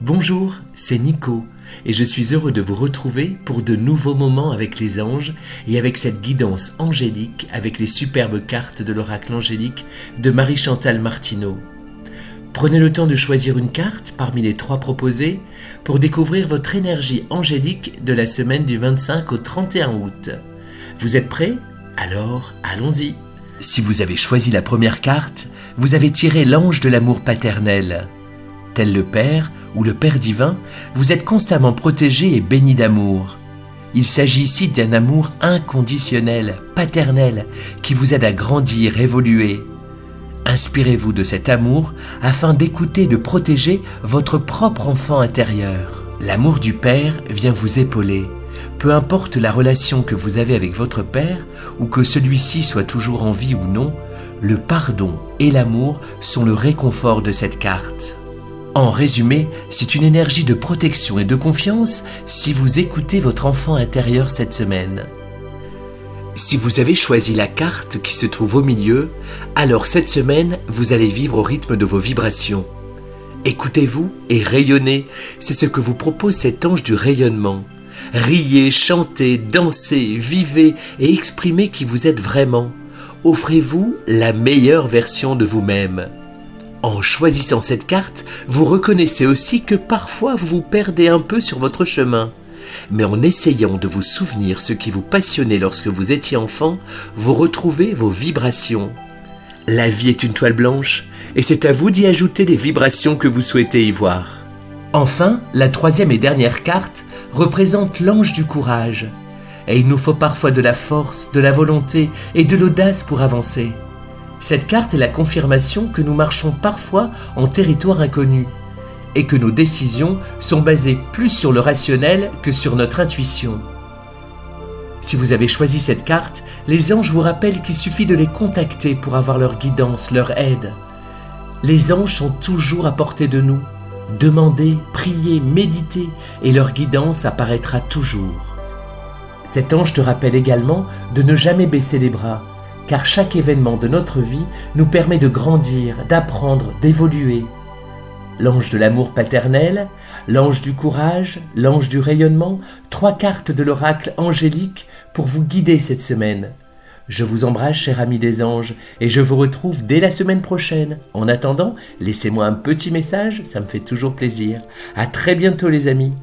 Bonjour, c'est Nico et je suis heureux de vous retrouver pour de nouveaux moments avec les anges et avec cette guidance angélique avec les superbes cartes de l'oracle angélique de Marie-Chantal Martineau. Prenez le temps de choisir une carte parmi les 3 proposées pour découvrir votre énergie angélique de la semaine du 25 au 31 août. Vous êtes prêts ? Alors, allons-y. Si vous avez choisi la première carte, vous avez tiré l'ange de l'amour paternel. Tel le Père ou le Père divin, vous êtes constamment protégé et béni d'amour. Il s'agit ici d'un amour inconditionnel, paternel, qui vous aide à grandir, évoluer. Inspirez-vous de cet amour afin d'écouter et de protéger votre propre enfant intérieur. L'amour du Père vient vous épauler. Peu importe la relation que vous avez avec votre Père ou que celui-ci soit toujours en vie ou non, le pardon et l'amour sont le réconfort de cette carte. En résumé, c'est une énergie de protection et de confiance si vous écoutez votre enfant intérieur cette semaine. Si vous avez choisi la carte qui se trouve au milieu, alors cette semaine, vous allez vivre au rythme de vos vibrations. Écoutez-vous et rayonnez, c'est ce que vous propose cet ange du rayonnement. Riez, chantez, dansez, vivez et exprimez qui vous êtes vraiment. Offrez-vous la meilleure version de vous-même. En choisissant cette carte, vous reconnaissez aussi que parfois vous vous perdez un peu sur votre chemin. Mais en essayant de vous souvenir ce qui vous passionnait lorsque vous étiez enfant, vous retrouvez vos vibrations. La vie est une toile blanche et c'est à vous d'y ajouter les vibrations que vous souhaitez y voir. Enfin, la 3e et dernière carte représente l'ange du courage. Et il nous faut parfois de la force, de la volonté et de l'audace pour avancer. Cette carte est la confirmation que nous marchons parfois en territoire inconnu et que nos décisions sont basées plus sur le rationnel que sur notre intuition. Si vous avez choisi cette carte, les anges vous rappellent qu'il suffit de les contacter pour avoir leur guidance, leur aide. Les anges sont toujours à portée de nous. Demandez, priez, méditez et leur guidance apparaîtra toujours. Cet ange te rappelle également de ne jamais baisser les bras, car chaque événement de notre vie nous permet de grandir, d'apprendre, d'évoluer. L'ange de l'amour paternel, l'ange du courage, l'ange du rayonnement, 3 cartes de l'oracle angélique pour vous guider cette semaine. Je vous embrasse, chers amis des anges, et je vous retrouve dès la semaine prochaine. En attendant, laissez-moi un petit message, ça me fait toujours plaisir. À très bientôt les amis.